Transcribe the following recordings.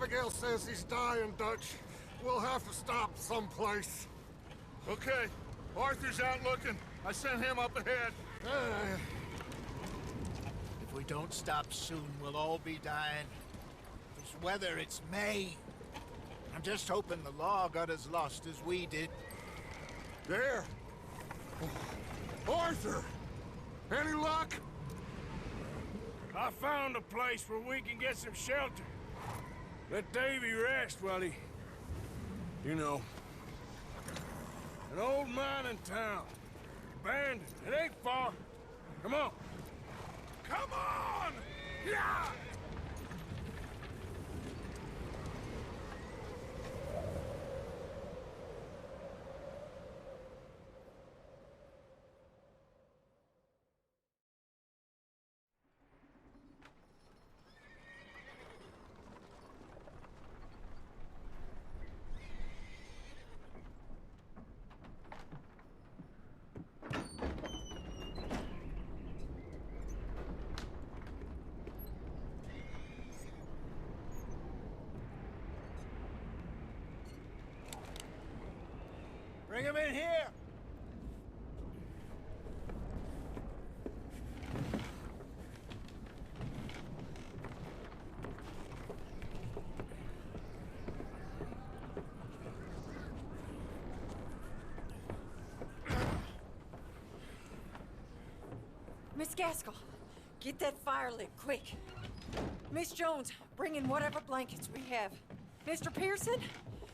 Abigail says he's dying, Dutch. We'll have to stop someplace. Okay. Arthur's out looking. I sent him up ahead. If we don't stop soon, we'll all be dying. This weather, it's May. I'm just hoping the law got as lost as we did. There. Arthur! Any luck? I found a place where we can get some shelter. Let Davy rest while he... You know. An old mining town. Abandoned. It ain't far. Come on. Come on! Yeah! Bring him in here! Miss Gaskell, get that fire lit, quick. Miss Jones, bring in whatever blankets we have. Mr. Pearson,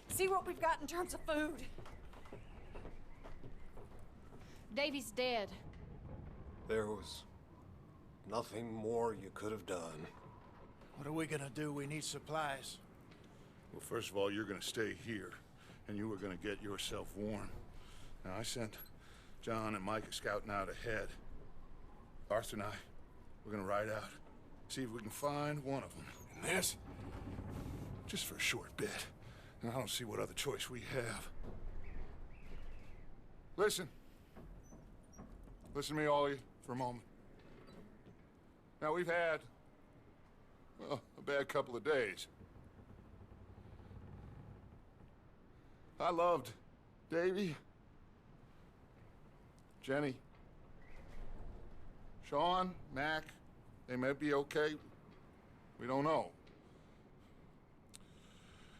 see what we've got in terms of food. Davy's dead. There was nothing more you could have done. What are we gonna do? We need supplies. Well, first of all, you're gonna stay here, and you are gonna get yourself warm. Now, I sent John and Micah scouting out ahead. Arthur and I, we're gonna ride out, see if we can find one of them. And this? Just for a short bit. And I don't see what other choice we have. Listen. Listen to me, all of you, for a moment. Now, we've had, well, a bad couple of days. I loved Davy, Jenny, Sean, Mac. They may be okay. We don't know.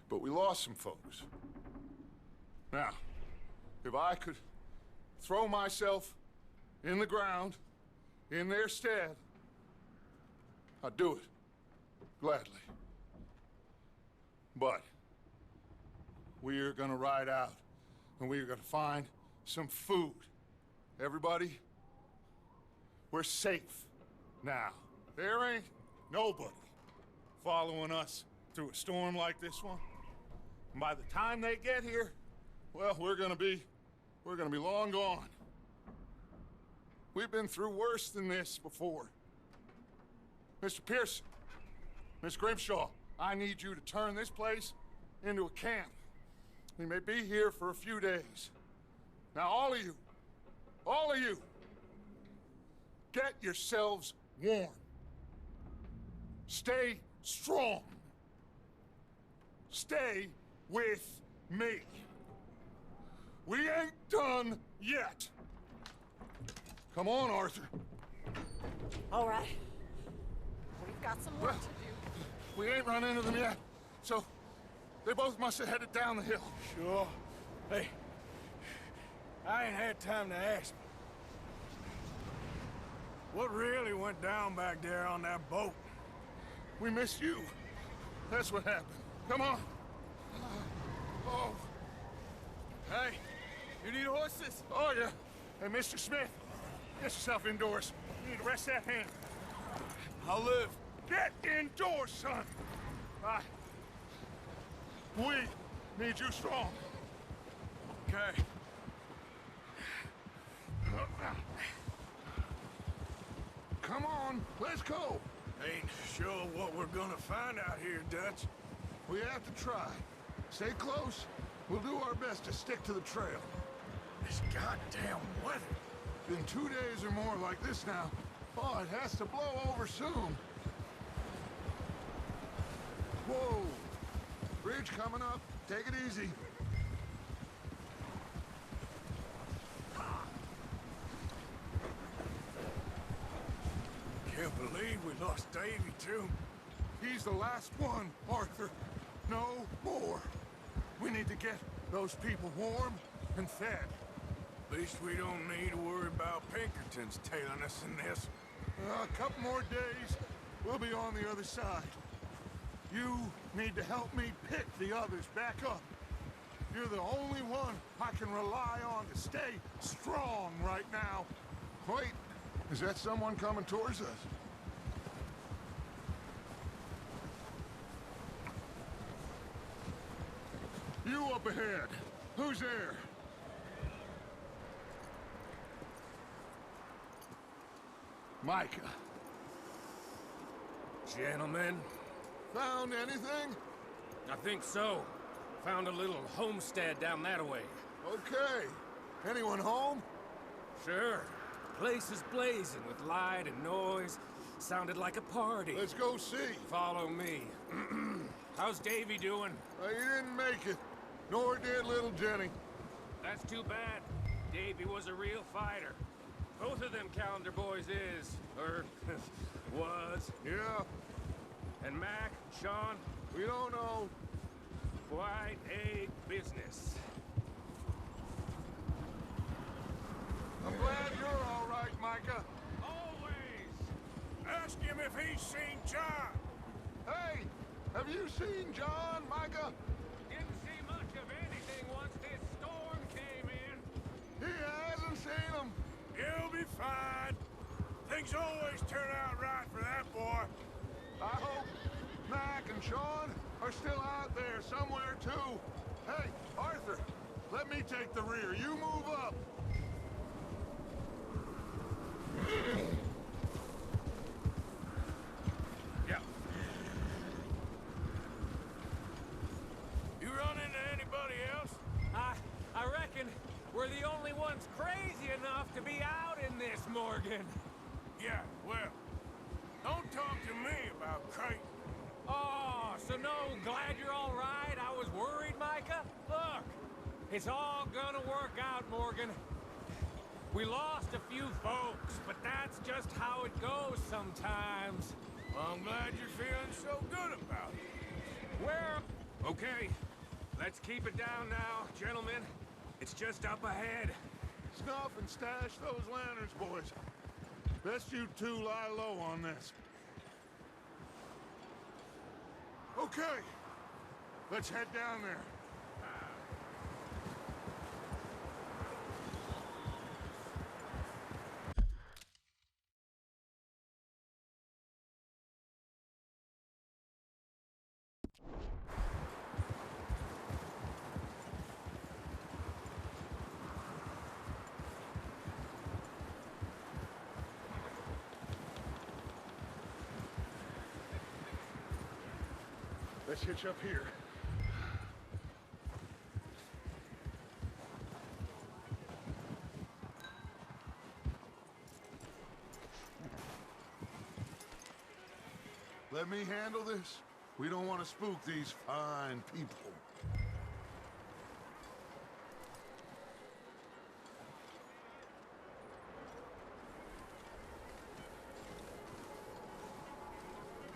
But we lost some folks. Now, if I could throw myself in the ground, in their stead, I'd do it, gladly. But we're gonna ride out, and we're gonna find some food. Everybody, we're safe now. There ain't nobody following us through a storm like this one. And by the time they get here, well, we're gonna be long gone. We've been through worse than this before. Mr. Pearson, Miss Grimshaw, I need you to turn this place into a camp. We may be here for a few days. Now, all of you, get yourselves warm. Stay strong. Stay with me. We ain't done yet. Come on, Arthur. All right. We've got some work to do. We ain't run into them yet, so they both must have headed down the hill. Sure. Hey, I ain't had time to ask. What really went down back there on that boat? We missed you. That's what happened. Come on. Oh. Hey, you need horses? Oh, yeah. Hey, Mr. Smith, get yourself indoors. You need to rest that hand. I'll live. Get indoors, son. We need you strong. Okay. Come on, let's go. Ain't sure what we're gonna find out here, Dutch. We have to try. Stay close. We'll do our best to stick to the trail. This goddamn weather. Been 2 days or more like this now. Oh, it has to blow over soon. Whoa. Bridge coming up. Take it easy. Can't believe we lost Davy, too. He's the last one, Arthur. No more. We need to get those people warm and fed. At least we don't need to worry about Pinkertons tailing us in this. A couple more days, we'll be on the other side. You need to help me pick the others back up. You're the only one I can rely on to stay strong right now. Wait, is that someone coming towards us? You up ahead. Who's there? Micah. Gentlemen, Found anything? I think so. Found a little homestead down that way. Okay. Anyone home? Sure. Place is blazing with light and noise. Sounded like a party. Let's go see. Follow me. How's Davy doing? He didn't make it. Nor did little Jenny. That's too bad. Davy was a real fighter. Both of them calendar boys is, or was. Yeah, And Mac, Sean, we don't know. quite a business. I'm glad you're all right, Micah. Always! Ask him if he's seen John. Hey, have you seen John, Micah? Didn't see much of anything once this storm came in. He hasn't seen him. He'll be fine. Things always turn out right for that boy. I hope Mac and Sean are still out there somewhere, too. Hey, Arthur, let me take the rear. You move up. Yeah. You run into anybody else? I reckon we're the only ones crazy enough to be out in this, Morgan. Yeah, well, don't talk to me about Creighton. Oh, so no, glad you're all right. I was worried, Micah. Look, it's all gonna work out, Morgan. We lost a few folks, but that's just how it goes sometimes. Well, I'm glad you're feeling so good about it. Where? Okay, let's keep it down now, gentlemen. It's just up ahead. Snuff and stash those lanterns, boys. Best you two lie low on this. Okay, let's head down there. Let's hitch up here. Let me handle this. We don't want to spook these fine people.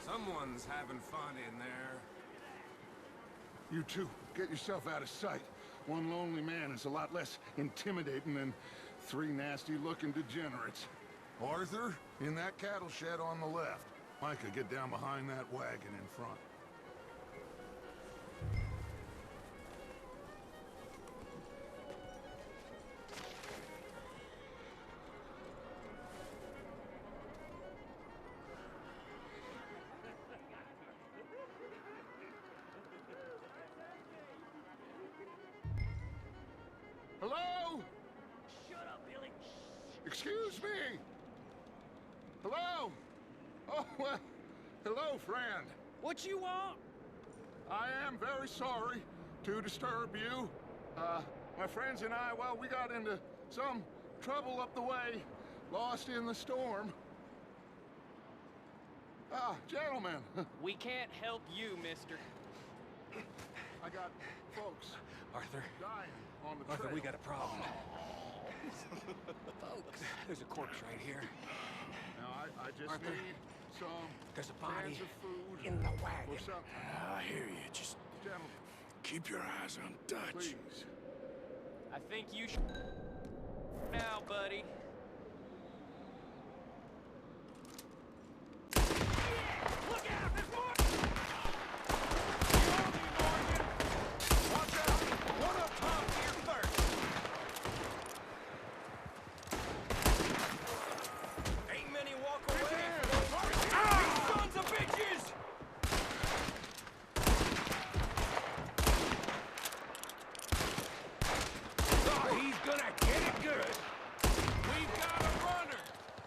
Someone's having fun in there. You two, get yourself out of sight. One lonely man is a lot less intimidating than three nasty-looking degenerates. Arthur, in that cattle shed on the left. Micah, get down behind that wagon in front. Hello? Shut up, Billy. Excuse me? Hello? Oh, well, hello, friend. What you want? I am very sorry to disturb you. My friends and I, well, we got into some trouble up the way, lost in the storm. Ah, gentlemen. We can't help you, mister. I got folks Arthur, dying on the Arthur, trail. we got a problem. Folks, there's a corpse right here. Now, I just Arthur, need some there's a body cans of food in the or wagon. something. I hear you. Just Gentlemen, keep your eyes on Dutch. please. I think you should now, buddy. Look out! There's more! Watch out! One up top here first. Ain't many walk away. These sons of bitches! Oh, he's gonna get it good. We've got a runner.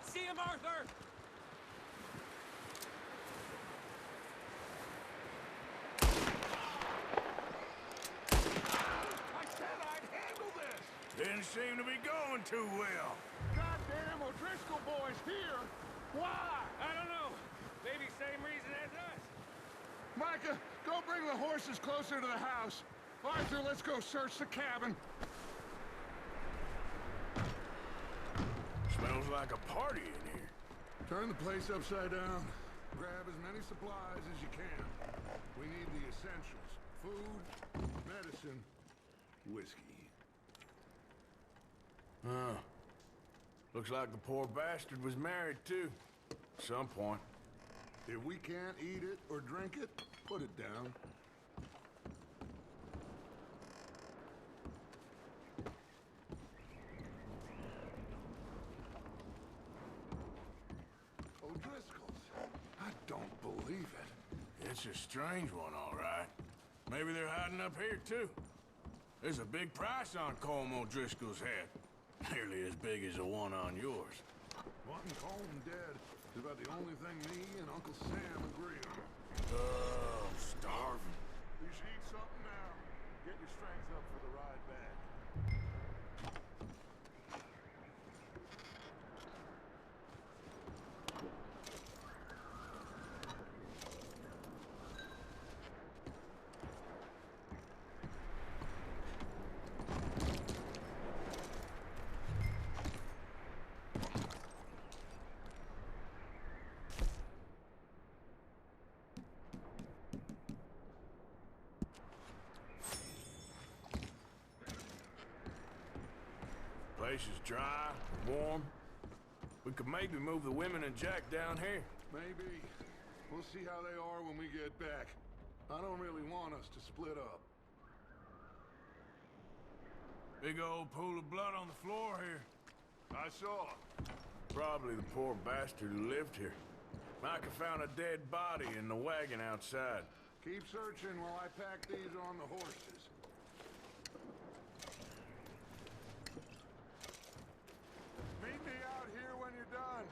See him, Arthur? I said I'd handle this! Didn't seem to be going too well. Goddamn O'Driscoll boys here! Why? I don't know. Maybe same reason as us. Micah, go bring the horses closer to the house. Arthur, let's go search the cabin. Smells like a party in here. Turn the place upside down. Grab as many supplies as you can. We need the essentials. Food, medicine, whiskey. Huh. Looks like the poor bastard was married, too. At some point. If we can't eat it or drink it, put it down. O'Driscoll's. I don't believe it. It's a strange one, all right. Maybe they're hiding up here, too. There's a big price on Colm O'Driscoll's head. Nearly as big as the one on yours. Wanting Colm dead is about the only thing me and Uncle Sam agree on. Oh, I'm starving. You should eat something now. Get your strength up for the ride back. Place is dry, warm. We could maybe move the women and Jack down here. Maybe. We'll see how they are when we get back. I don't really want us to split up. Big old pool of blood on the floor here. I saw. Probably the poor bastard who lived here. Micah found a dead body in the wagon outside. Keep searching while I pack these on the horses. Meet me out here when you're done.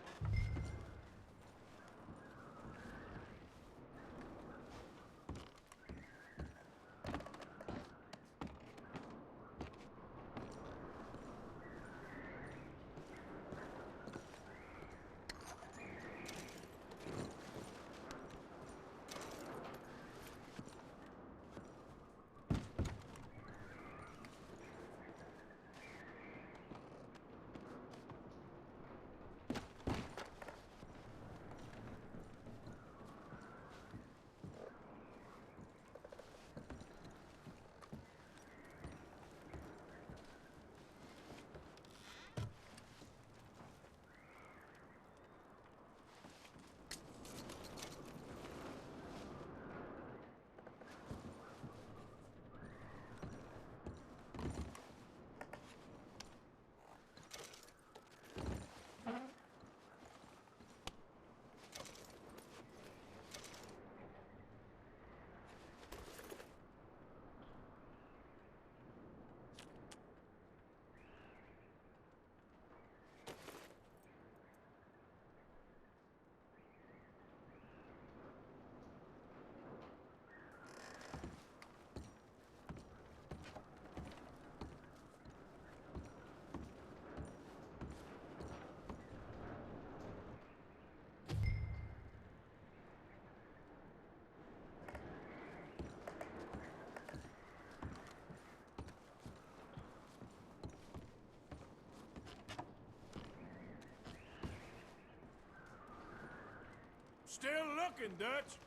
Still looking, Dutch.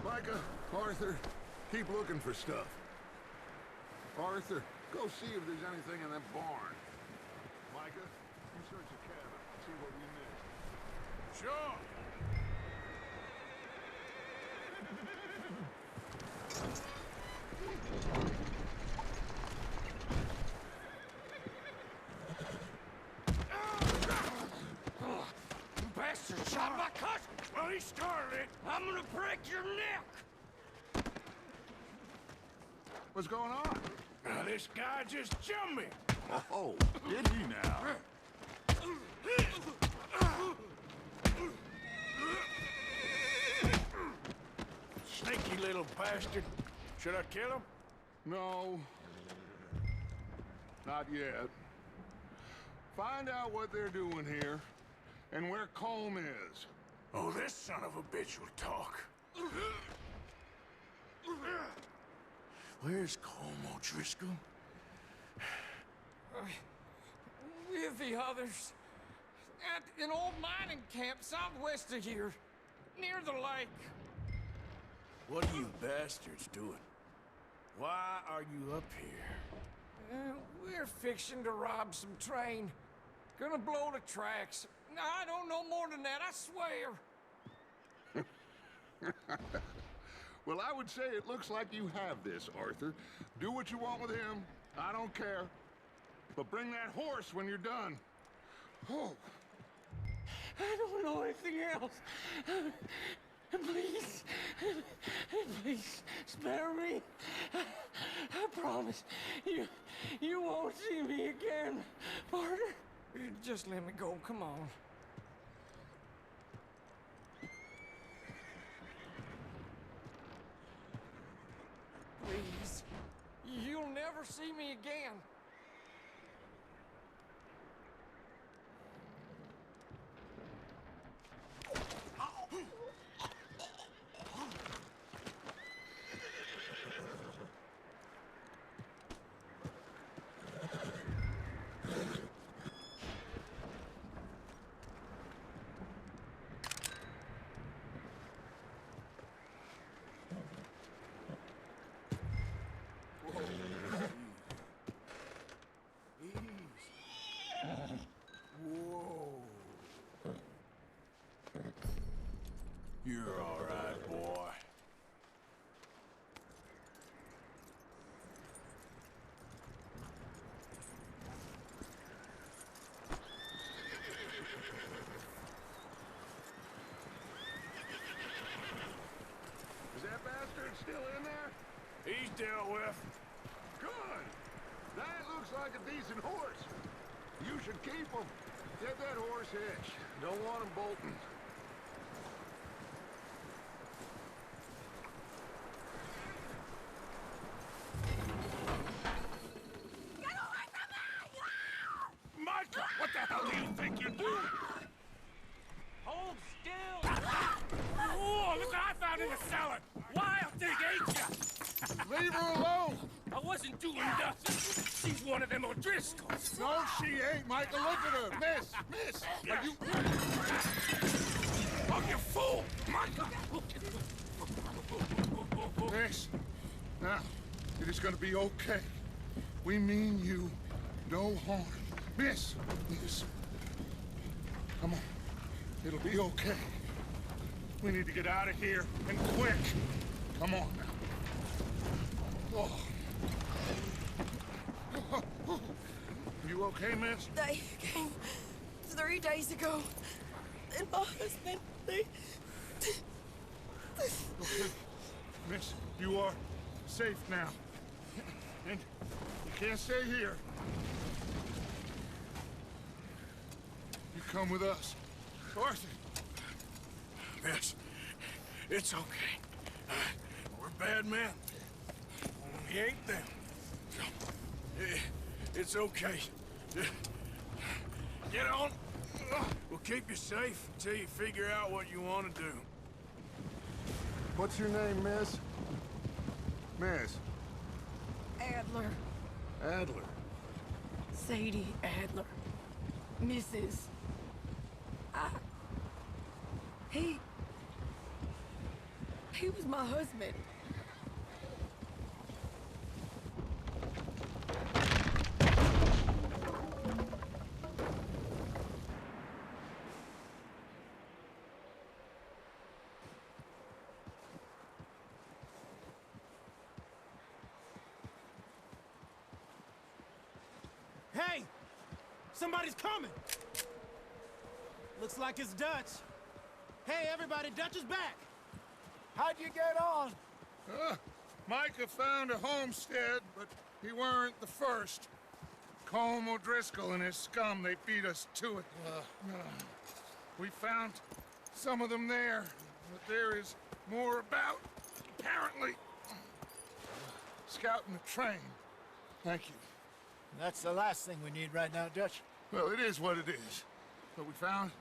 Micah, Arthur, keep looking for stuff. Arthur, go see if there's anything in that barn. Micah, you search the cabin, see what we missed. Sure. Bastard shot my cousin! Well, he started it. I'm gonna break your neck! What's going on? Now, this guy just jumped me. Oh, did he now? Sneaky little bastard. Should I kill him? No. Not yet. Find out what they're doing here, and where Colm is. Oh, this son of a bitch will talk. Where's Colm O'Driscoll? With the others. At an old mining camp southwest of here. Near the lake. What are you bastards doing? Why are you up here? We're fixing to rob some train. Gonna blow the tracks. I don't know more than that, I swear. Well, I would say it looks like you have this, Arthur. Do what you want with him. I don't care. But bring that horse when you're done. Oh. I don't know anything else. Please, please spare me. I promise you won't see me again, partner. Just let me go, come on. Please, you'll never see me again. You're all right, boy. Is that bastard still in there? He's dealt with. Good. That looks like a decent horse. You should keep him. Get that horse hitched. Don't want him bolting. Micah, what the hell do you think you're doing? Hold still! Oh, look what I found in the cellar! Wild thing, ain't ya? Leave her alone! I wasn't doing nothing. She's one of them O'Driscolls. No, she ain't, Micah. Look at her. Miss! Are you... Oh, you fool! Micah! Miss, now, it is gonna be okay. We mean you no harm. Miss! Come on. It'll be okay. We need to get out of here, and quick. Come on now. Oh. You okay, miss? They came 3 days ago. And my husband, they... Okay. Miss, you are safe now. And can't stay here. You come with us. Arthur! Miss, it's okay. We're bad men. We ain't them. It's okay. Get on. We'll keep you safe until you figure out what you want to do. What's your name, miss? Miss? Adler. Adler. Sadie Adler. Mrs. He was my husband. Hey! Somebody's coming! Looks like it's Dutch. Hey, everybody, Dutch is back! How'd you get on? Micah found a homestead, but he weren't the first. Colm O'Driscoll and his scum, they beat us to it. We found some of them there, but there is more about, apparently. Scouting the train. Thank you. That's the last thing we need right now, Dutch. Well, it is what it is. But we found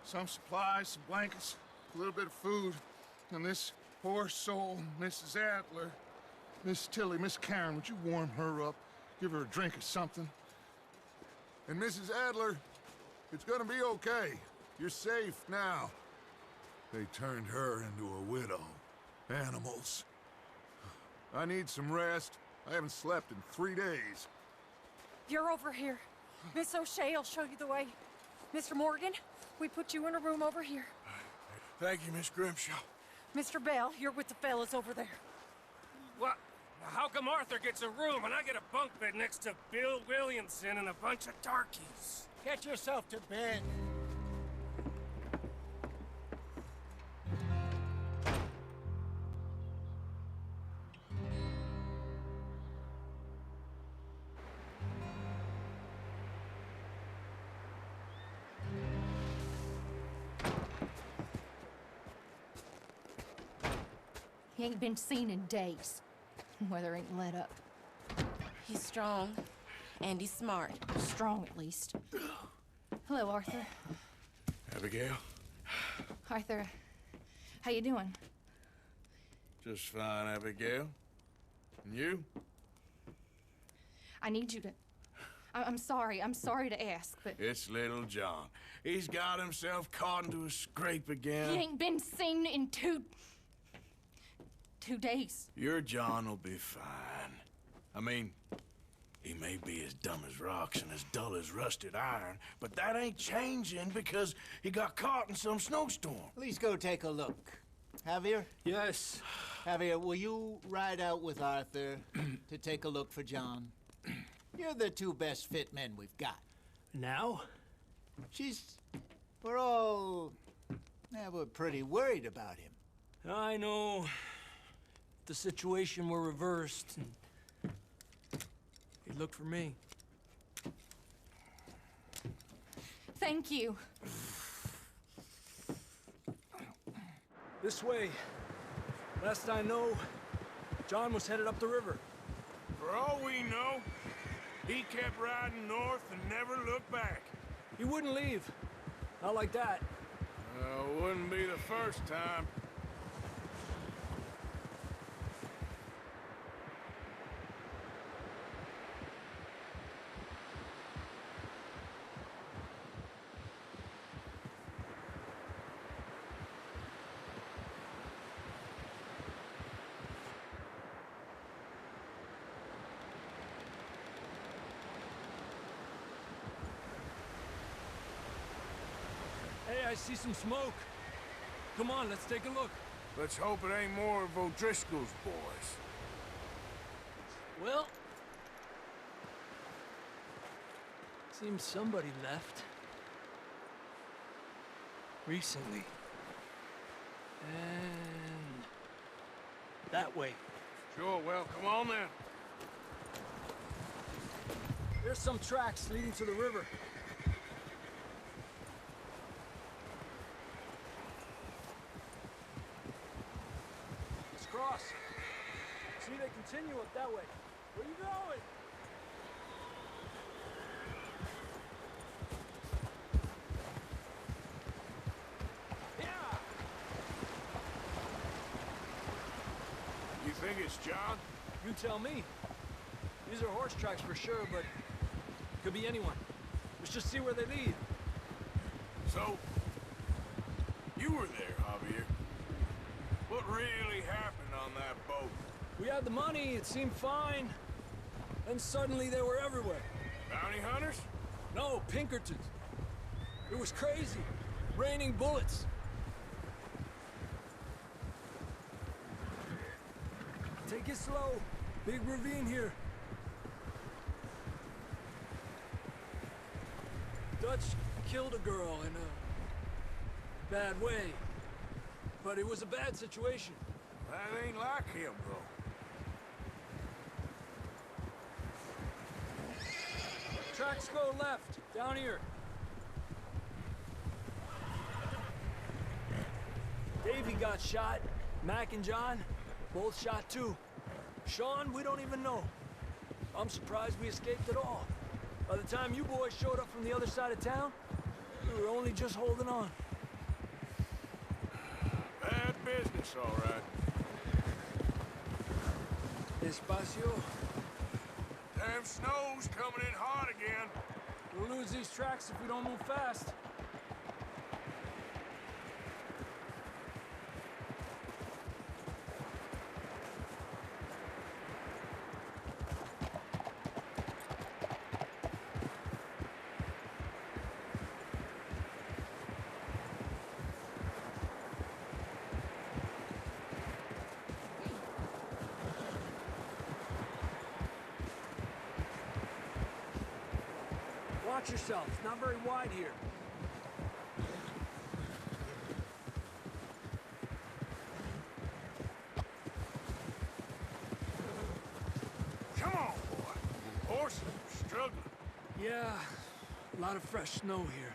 some supplies, some blankets, a little bit of food, and this poor soul, Mrs. Adler, Miss Tilly, Miss Karen, would you warm her up? Give her a drink or something? And Mrs. Adler, it's gonna be okay. You're safe now. They turned her into a widow. Animals. I need some rest. I haven't slept in 3 days. You're over here. Miss O'Shea will show you the way. Mr. Morgan, we put you in a room over here. Thank you, Miss Grimshaw. Mr. Bell, you're with the fellas over there. What? How come Arthur gets a room and I get a bunk bed next to Bill Williamson and a bunch of darkies? Get yourself to bed. He ain't been seen in days. Weather ain't let up. He's strong, and he's smart. Strong, at least. Hello, Arthur. Abigail? Arthur, how you doing? Just fine, Abigail. And you? I need you to... I'm sorry to ask, but... It's little John. He's got himself caught into a scrape again. He ain't been seen in 2 days. Your John will be fine. I mean, he may be as dumb as rocks and as dull as rusted iron, but that ain't changing because he got caught in some snowstorm. Please go take a look. Javier? Yes. Javier, will you ride out with Arthur to take a look for John? You're the 2 best fit men we've got. Now? We're pretty worried about him. I know. The situation were reversed, and he looked for me. Thank you. This way. Last I know, John was headed up the river. For all we know, he kept riding north and never looked back. He wouldn't leave. Not like that. Wouldn't be the first time. Hey, I see some smoke. Come on, let's take a look. Let's hope it ain't more of O'Driscoll's boys. Well... seems somebody left. Recently. And... that way. Sure, well, come on then. There's some tracks leading to the river. Let's cross. See, they continue up that way. Where you going? You think it's John? You tell me. These are horse tracks for sure, but could be anyone. Let's just see where they lead. So, you were there, Javier. What really happened on that boat? We had the money, it seemed fine. Then suddenly they were everywhere. Bounty hunters? No, Pinkertons. It was crazy. Raining bullets. Take it slow. Big ravine here. Dutch killed a girl in a bad way. But it was a bad situation. That ain't like him, bro. Tracks go left, down here. Davey got shot. Mac and John, both shot too. Sean, we don't even know. I'm surprised we escaped at all. By the time you boys showed up from the other side of town, we were only just holding on. Bad business, all right. Despacio. Damn snow's coming in hot again. We'll lose these tracks if we don't move fast. Watch yourself. It's not very wide here. Come on, boy. Horses are struggling. Yeah, a lot of fresh snow here.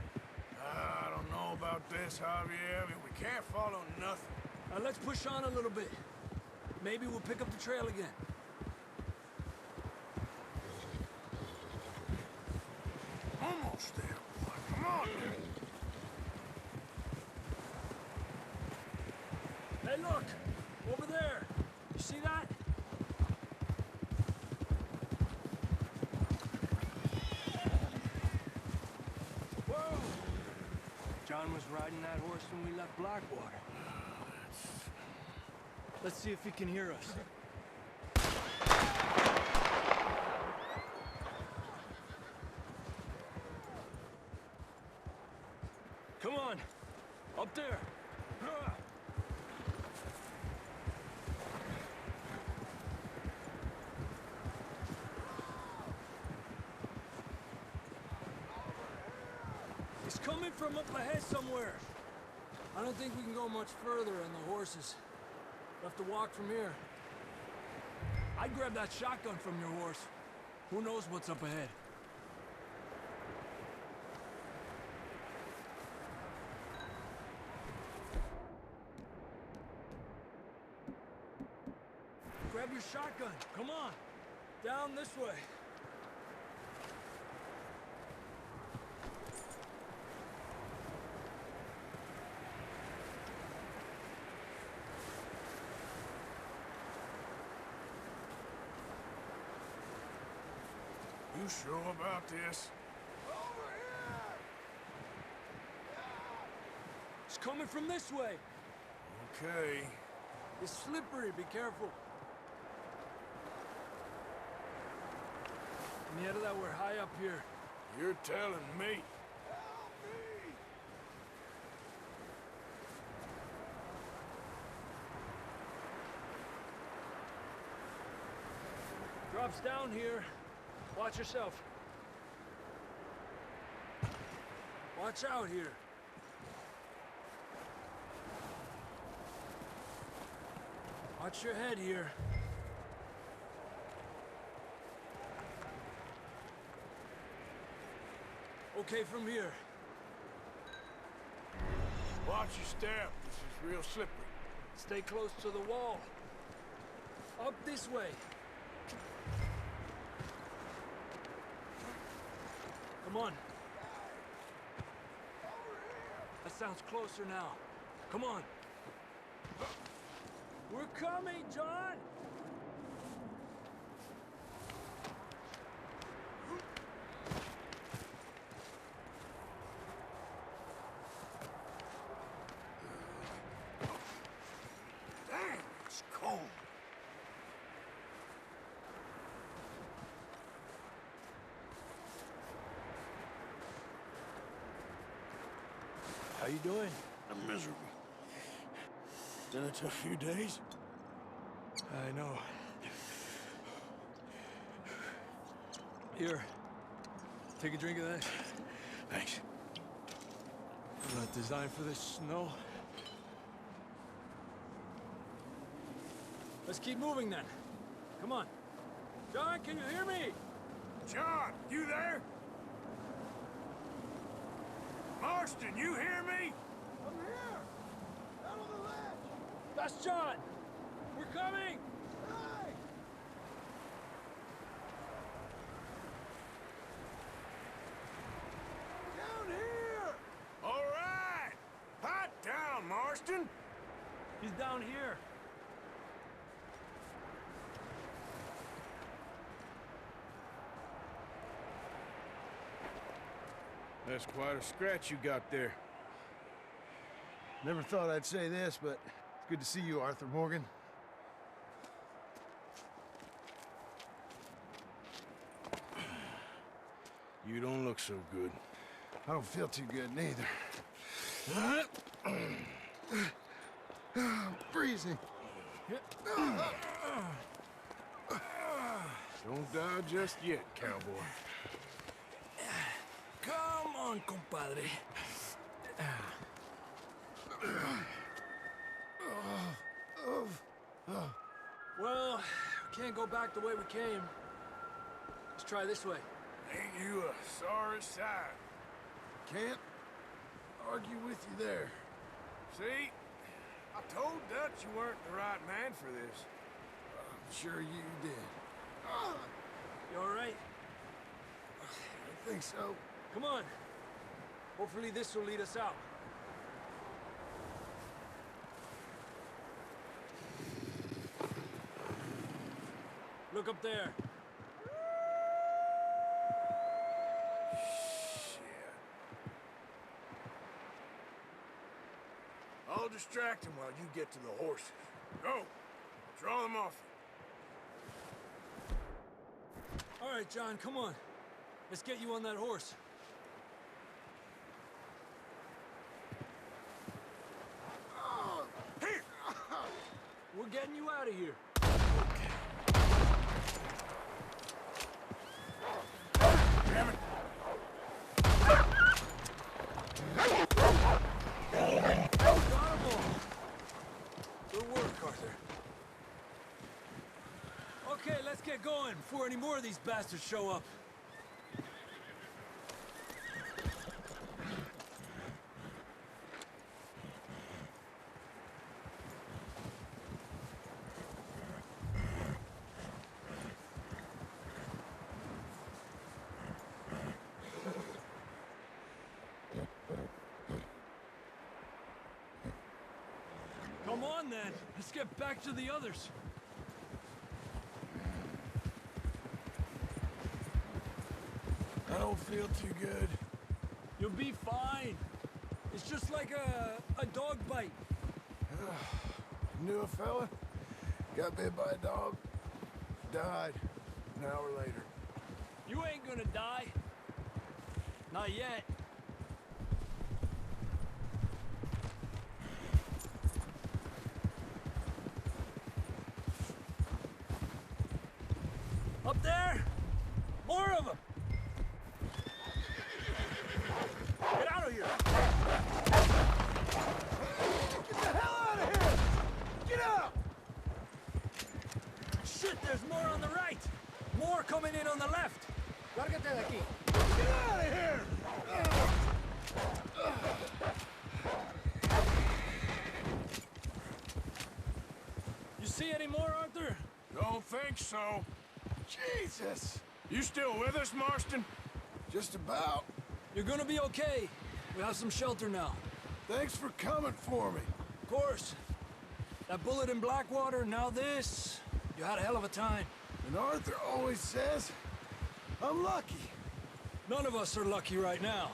I don't know about this, Javier. I mean, we can't follow nothing. Let's push on a little bit. Maybe we'll pick up the trail again. Almost there, boy. Come on. Hey, look! Over there! You see that? Whoa! John was riding that horse when we left Blackwater. Let's see if he can hear us. Come on! Up there! He's coming from up ahead somewhere. I don't think we can go much further on the horses. We'll have to walk from here. I'd grab that shotgun from your horse. Who knows what's up ahead? Grab your shotgun. Come on. Down this way. You sure about this? Over here! It's coming from this way. Okay. It's slippery. Be careful. Mierda, we're high up here. You're telling me. Drops down here. Watch yourself. Watch out here. Watch your head here. Okay from here. Watch your step. This is real slippery. Stay close to the wall. Up this way. Come on. That sounds closer now. Come on. We're coming, John! Damn, it's cold. How you doing? I'm miserable. Been a tough few days. I know. Here. Take a drink of that. Thanks. I'm not designed for this snow. Let's keep moving then. Come on. John, can you hear me? John, you there? Marston, you hear me? I'm here! Out on the ledge! That's John! We're coming! Hey! Down here! All right! Hot down, Marston! He's down here. That's quite a scratch you got there. Never thought I'd say this, but it's good to see you, Arthur Morgan. You don't look so good. I don't feel too good, neither. I'm freezing. Don't die just yet, cowboy. Come on, compadre. Well, we can't go back the way we came. Let's try this way. Ain't you a sorry sight? Can't argue with you there. See? I told Dutch you weren't the right man for this. I'm sure you did. You all right? I think so. Come on. Hopefully this will lead us out. Look up there. Shit. I'll distract him while you get to the horses. Go. Draw them off. All right, John, come on. Let's get you on that horse. Here! We're getting you out of here. Damn it! Got 'em all. Good work, Arthur. Okay, let's get going before any more of these bastards show up. Come on, then. Let's get back to the others. I don't feel too good. You'll be fine. It's just like a dog bite. Knew a fella, got bit by a dog, died an hour later. You ain't gonna die. Not yet. Up there! More of them! Get out of here! Get the hell out of here! Get out! Shit, there's more on the right! More coming in on the left! Get out of here! think so. Jesus! You still with us, Marston? Just about. You're gonna be okay. We have some shelter now. Thanks for coming for me. Of course. That bullet in Blackwater, now this. You had a hell of a time. And Arthur always says, I'm lucky. None of us are lucky right now.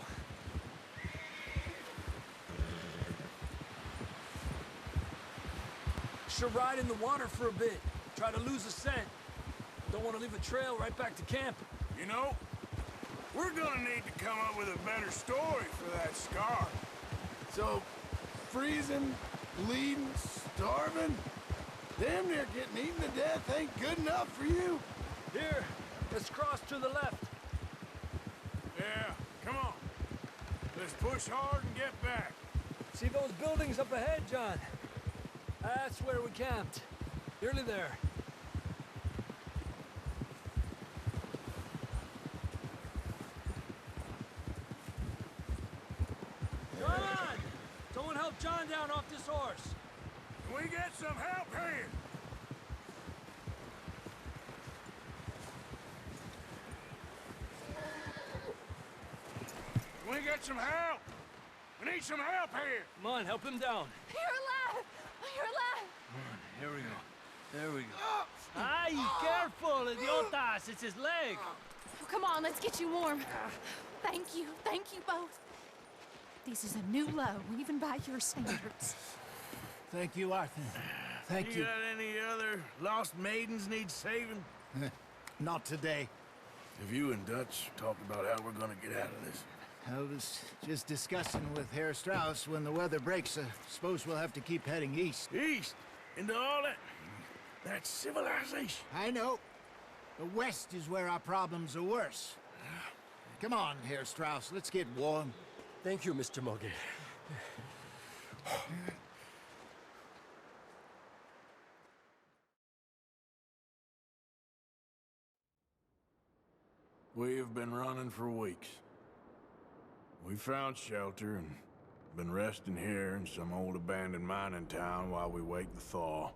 Should ride in the water for a bit. Try to lose a scent. Don't want to leave a trail right back to camp. You know, we're gonna need to come up with a better story for that scar. So, freezing, bleeding, starving, damn near getting eaten to death ain't good enough for you. Here, let's cross to the left. Yeah, come on. Let's push hard and get back. See those buildings up ahead, John? That's where we camped. Nearly there. John! Someone help John down off this horse. Can we get some help here? Can we get some help? We need some help here. Come on, help him down. You're alive! You're alive! Here we go. There we go. Ay, careful, idiotas! It's his leg. Oh, come on, let's get you warm. Thank you both. This is a new low, even by your standards. Thank you, Arthur. Thank you. Got any other lost maidens need saving? Not today. Have you and Dutch talked about how we're gonna get out of this? I was just discussing with Herr Strauss when the weather breaks. Suppose we'll have to keep heading east. East? Into all that civilization? I know. The west is where our problems are worse. Come on, Herr Strauss, let's get warm. Thank you, Mr. Morgan. We have been running for weeks. We found shelter and been resting here in some old abandoned mining town while we wait the thaw.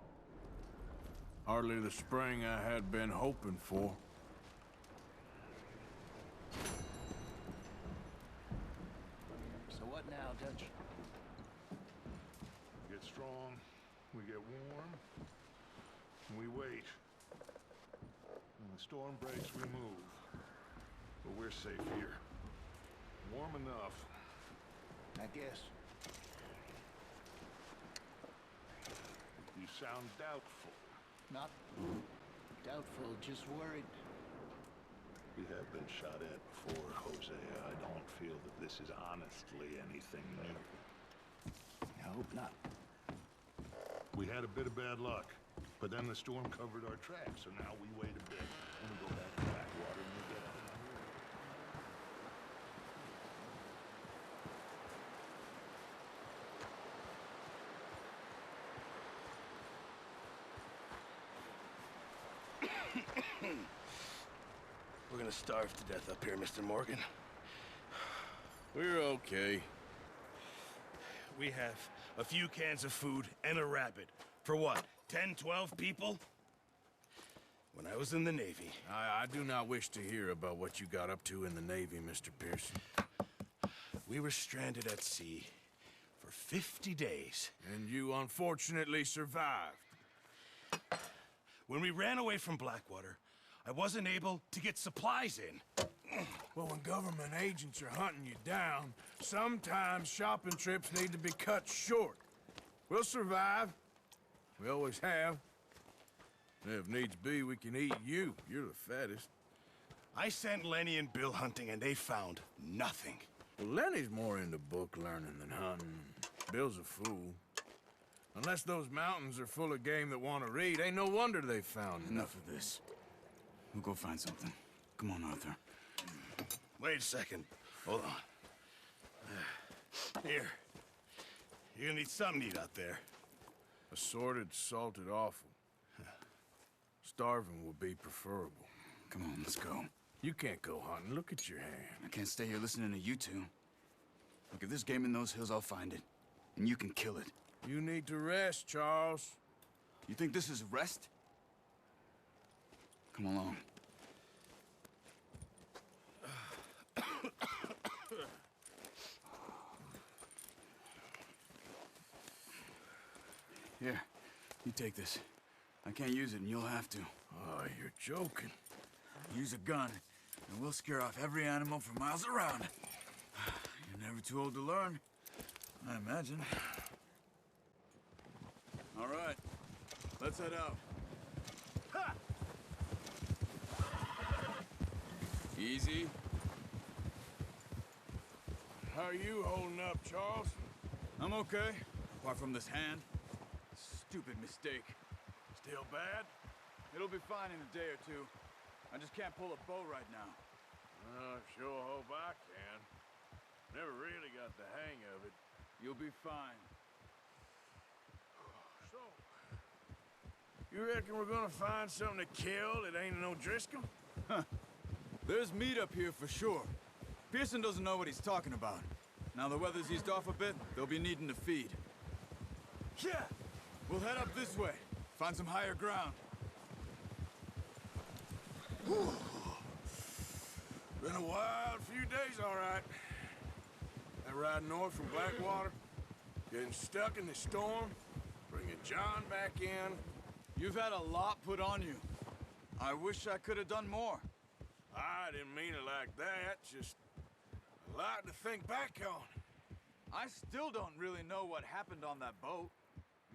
Hardly the spring I had been hoping for. So what now, Dutch? We get strong, we get warm, and we wait. When the storm breaks, we move. But we're safe here. Warm enough. I guess. You sound doubtful. Not doubtful, just worried. We have been shot at before, Hosea. I don't feel that this is honestly anything new. I hope not. We had a bit of bad luck, but then the storm covered our tracks, so now we wait a bit, and we go back to Blackwater and we get up in the morning. We're gonna starve to death up here, Mr. Morgan. We're okay. We have a few cans of food and a rabbit. For what, 10, 12 people? When I was in the Navy... I do not wish to hear about what you got up to in the Navy, Mr. Pearson. We were stranded at sea for 50 days. And you unfortunately survived. When we ran away from Blackwater, I wasn't able to get supplies in. Well, when government agents are hunting you down, sometimes shopping trips need to be cut short. We'll survive. We always have. And if needs be, we can eat you. You're the fattest. I sent Lenny and Bill hunting, and they found nothing. Well, Lenny's more into book learning than hunting. Bill's a fool. Unless those mountains are full of game that want to read, ain't no wonder they found Enough of this. We'll go find something. Come on, Arthur. Wait a second. Hold on. Here. You're gonna need something to eat out there. Assorted, salted offal. Starving would be preferable. Come on, let's go. You can't go hunting. Look at your hand. I can't stay here listening to you two. Look, if there's game in those hills, I'll find it. And you can kill it. You need to rest, Charles. You think this is rest? Come along. Here, you take this. I can't use it, and you'll have to. Oh, you're joking. Use a gun, and we'll scare off every animal for miles around. You're never too old to learn, I imagine. All right, let's head out. Ha! Easy. How are you holding up, Charles? I'm okay, apart from this hand. Stupid mistake. Still bad? It'll be fine in a day or two. I just can't pull a bow right now. I sure hope I can. Never really got the hang of it. You'll be fine. So, you reckon we're gonna find something to kill that ain't no Driscoll? Huh. There's meat up here for sure. Pearson doesn't know what he's talking about. Now the weather's eased off a bit, they'll be needing to feed. Yeah! We'll head up this way. Find some higher ground. Whew. Been a wild few days, all right. That ride north from Blackwater, getting stuck in the storm, bringing John back in. You've had a lot put on you. I wish I could have done more. I didn't mean it like that, just a lot to think back on. I still don't really know what happened on that boat.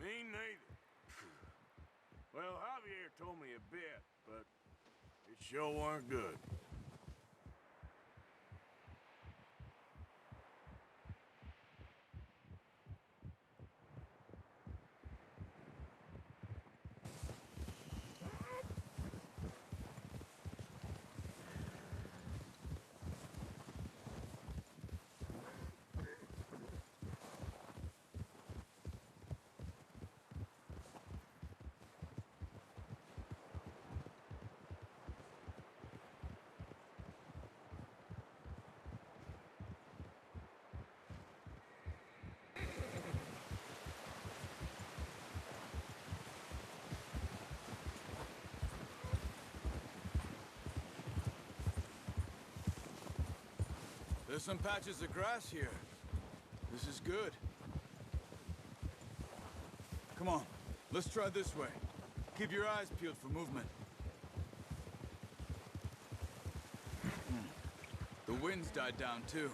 Me neither. Well, Javier told me a bit, but it sure weren't good. There's some patches of grass here. This is good. Come on, let's try this way. Keep your eyes peeled for movement. The wind's died down too.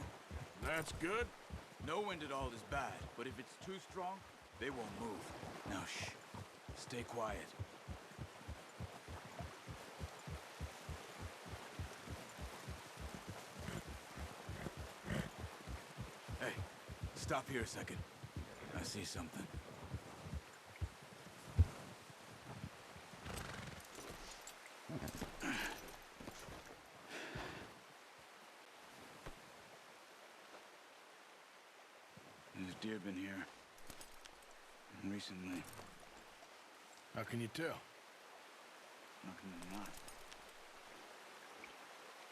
That's good. No wind at all is bad, but if it's too strong, they won't move. Now shh, stay quiet. Hey, stop here a second. I see something. There's deer been here. Recently. How can you tell? How can they not?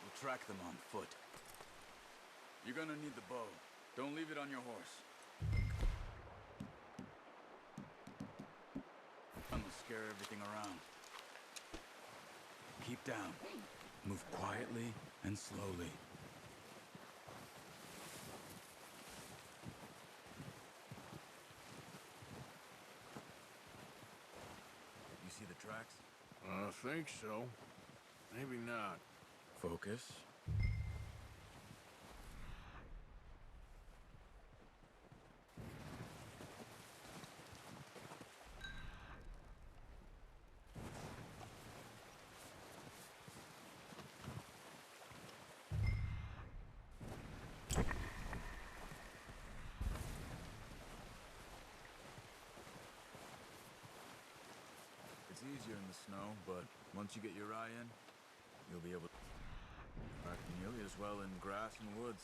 We'll track them on foot. You're gonna need the bow. Don't leave it on your horse. I'm gonna scare everything around. Keep down. Move quietly and slowly. You see the tracks? I think so. Maybe not. Focus. It's easier in the snow, but once you get your eye in, you'll be able to track nearly as well in grass and woods.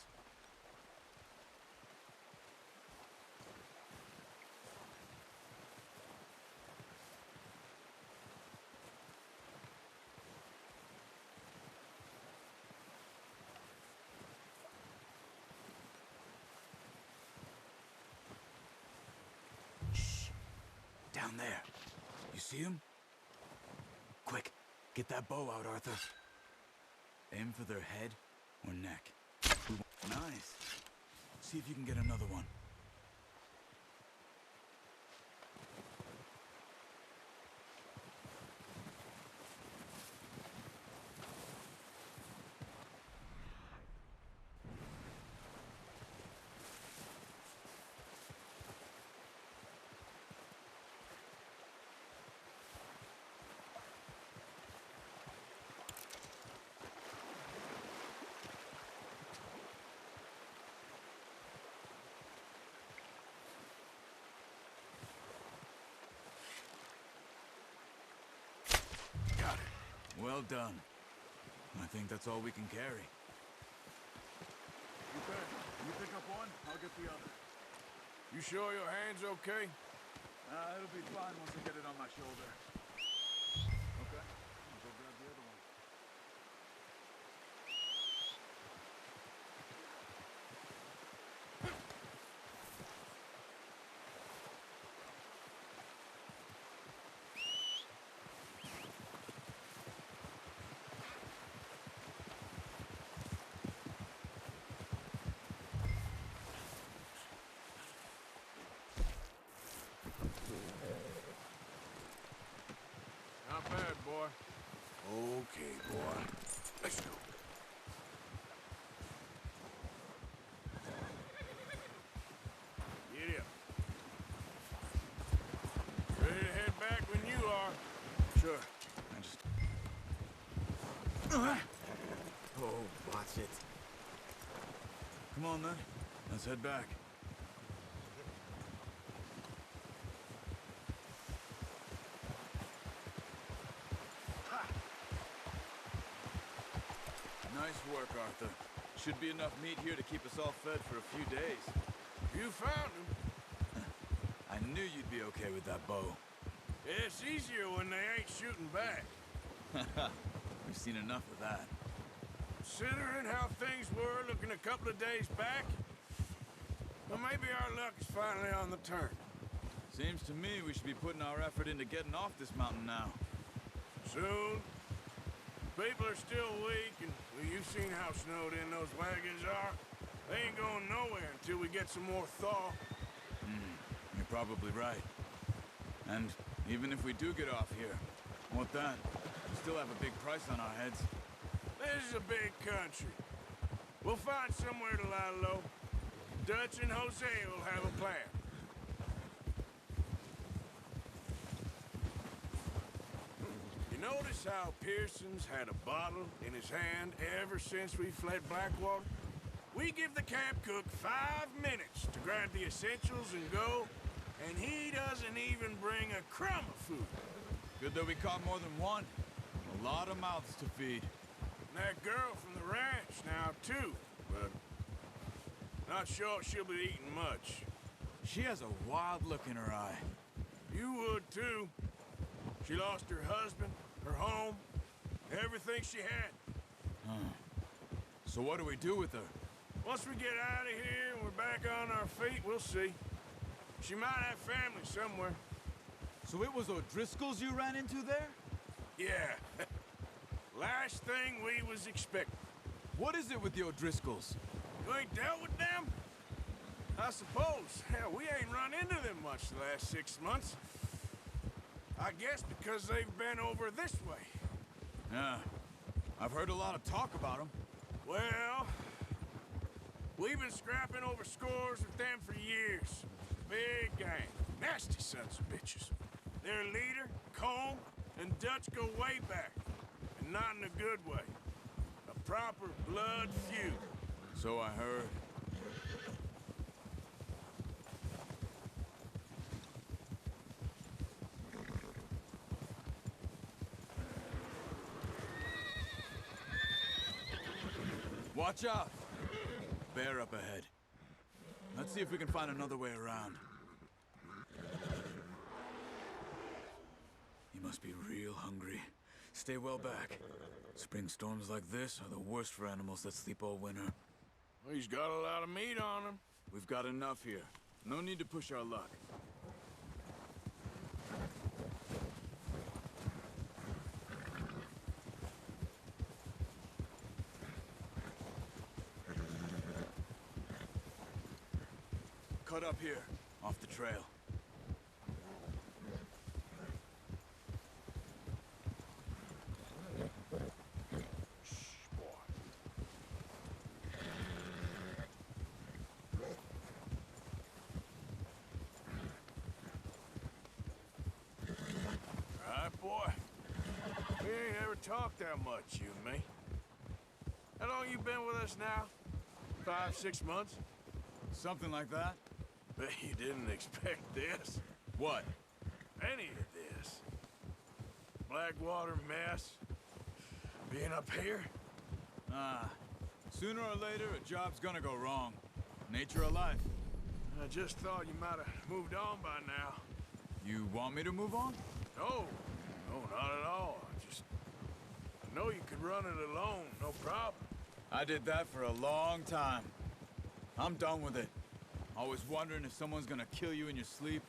Shh! Down there. You see him? Quick, Get that bow out, Arthur. Aim for their head or neck. Nice. See if you can get another one. Well done. I think that's all we can carry. You pick up one, I'll get the other. You sure your hand's okay? It'll be fine once I get it on my shoulder. Okay, I'll go grab the other one. Not bad, boy. Okay, boy. Let's go. Get up. Ready to head back when you are. Sure. I just... Oh, watch it. Come on, then. Let's head back. Nice work, Arthur. Should be enough meat here to keep us all fed for a few days. You found him. I knew you'd be okay with that bow. It's easier when they ain't shooting back. We've seen enough of that. Considering how things were looking a couple of days back, well, maybe our luck is finally on the turn. Seems to me we should be putting our effort into getting off this mountain now. Soon. People are still weak, and well, you've seen how snowed in those wagons are. They ain't going nowhere until we get some more thaw. You're probably right. And even if we do get off here, what then? We still have a big price on our heads. This is a big country. We'll find somewhere to lie low. Dutch and Jose will have a plan. You notice how Pearson's had a bottle in his hand ever since we fled Blackwater? We give the camp cook 5 minutes to grab the essentials and go, and he doesn't even bring a crumb of food. Good that we caught more than one. A lot of mouths to feed. And that girl from the ranch now, too, but not sure she'll be eating much. She has a wild look in her eye. You would, too. She lost her husband, her home, everything she had. So what do we do with her? Once we get out of here and we're back on our feet, we'll see. She might have family somewhere. So it was O'Driscoll's you ran into there? Yeah. Last thing we was expecting. What is it with the O'Driscolls? You ain't dealt with them? I suppose. Hell, we ain't run into them much the last 6 months. I guess because they've been over this way. Yeah. I've heard a lot of talk about them. Well, we've been scrapping over scores with them for years. Big gang. Nasty sons of bitches. Their leader, Cole, and Dutch go way back. And not in a good way. A proper blood feud. So I heard. Watch out! Bear up ahead. Let's see if we can find another way around. You must be real hungry. Stay well back. Spring storms like this are the worst for animals that sleep all winter. Well, he's got a lot of meat on him. We've got enough here. No need to push our luck. cut up here, off the trail. Talk that much, you and me. How long you been with us now? 5, 6 months? Something like that? Bet you didn't expect this. What? Any of this. Blackwater mess. Being up here? Sooner or later, a job's gonna go wrong. Nature of life. I just thought you might have moved on by now. You want me to move on? No. No, not at all. I know you could run it alone, no problem. I did that for a long time. I'm done with it. Always wondering if someone's gonna kill you in your sleep.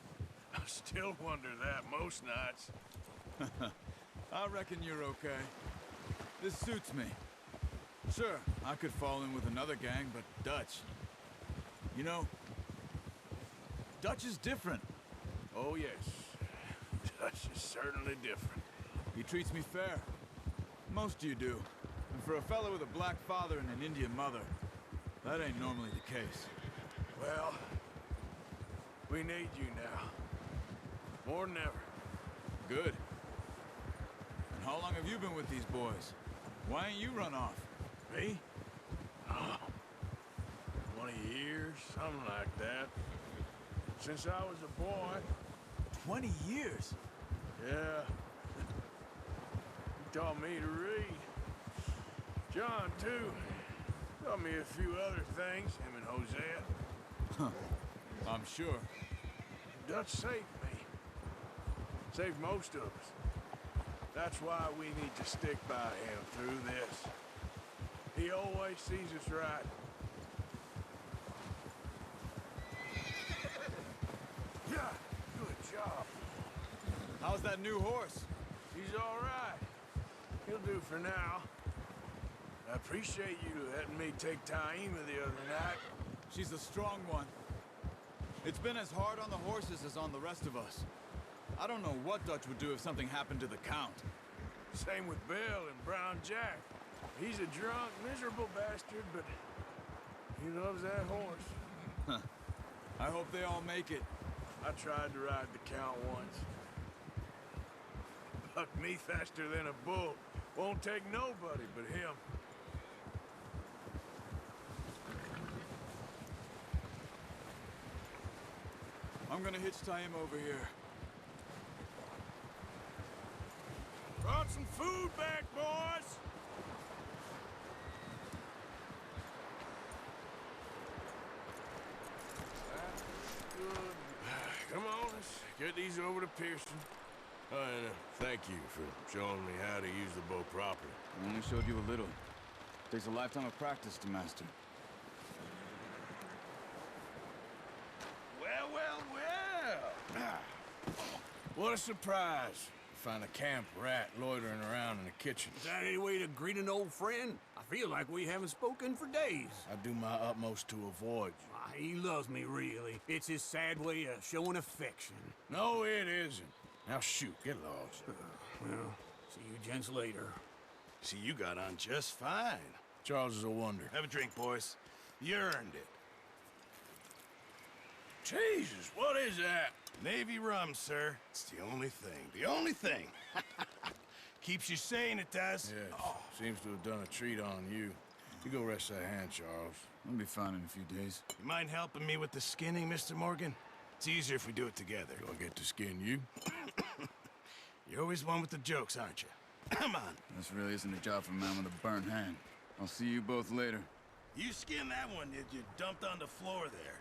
I still wonder that most nights. I reckon you're okay. This suits me. Sure, I could fall in with another gang, but Dutch... You know, Dutch is different. Oh, yes. Dutch is certainly different. He treats me fair. Most of you do. And for a fellow with a black father and an Indian mother, that ain't normally the case. Well, we need you now. More than ever. Good. And how long have you been with these boys? Why ain't you run off? Me? Oh, 20 years, something like that. Since I was a boy. 20 years? Yeah. Taught me to read. John, too. Taught me a few other things, him and Hosea. Huh. I'm sure. Dutch saved me. Saved most of us. That's why we need to stick by him through this. He always sees us right. Yeah, good job. How's that new horse? He's all right. He'll do for now. I appreciate you letting me take Taima the other night. She's a strong one. It's been as hard on the horses as on the rest of us. I don't know what Dutch would do if something happened to the Count. Same with Bill and Brown Jack. He's a drunk, miserable bastard, but he loves that horse. Huh. I hope they all make it. I tried to ride the Count once. Bucked me faster than a bull. Won't take nobody but him. I'm gonna hitch Taima over here. Brought some food back, boys! That's good. Come on, let's get these over to Pearson. And thank you for showing me how to use the bow properly. I only showed you a little. Takes a lifetime of practice to master. Well, well, well! What a surprise. Find a camp rat loitering around in the kitchen. Is that any way to greet an old friend? I feel like we haven't spoken for days. I do my utmost to avoid you. He loves me, really. It's his sad way of showing affection. No, it isn't. Now shoot, get lost. Well, see you gents later. See, you got on just fine. Charles is a wonder. Have a drink, boys. You earned it. Jesus, what is that? Navy rum, sir. It's the only thing. The only thing. Keeps you sane, it does. Yes, seems to have done a treat on you. You go rest that hand, Charles. I'll be fine in a few days. You mind helping me with the skinning, Mr. Morgan? It's easier if we do it together. Do I get to skin you? You're always one with the jokes, aren't you? Come on. This really isn't a job for a man with a burnt hand. I'll see you both later. You skinned that one you dumped on the floor there.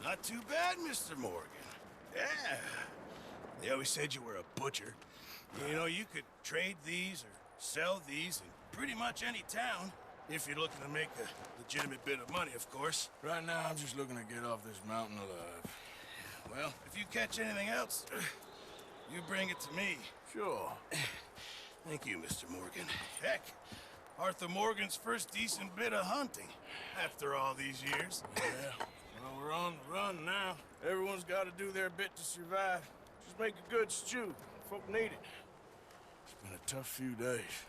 Not too bad, Mr. Morgan. Yeah. They always said you were a butcher. You know, you could trade these or sell these in pretty much any town, if you're looking to make a legitimate bit of money, of course. Right now, I'm just looking to get off this mountain alive. Well, if you catch anything else, you bring it to me. Sure. Thank you, Mr. Morgan. Heck, Arthur Morgan's first decent bit of hunting after all these years. Yeah, well, we're on the run now. Everyone's got to do their bit to survive. Just make a good stew. Folk need it. It's been a tough few days.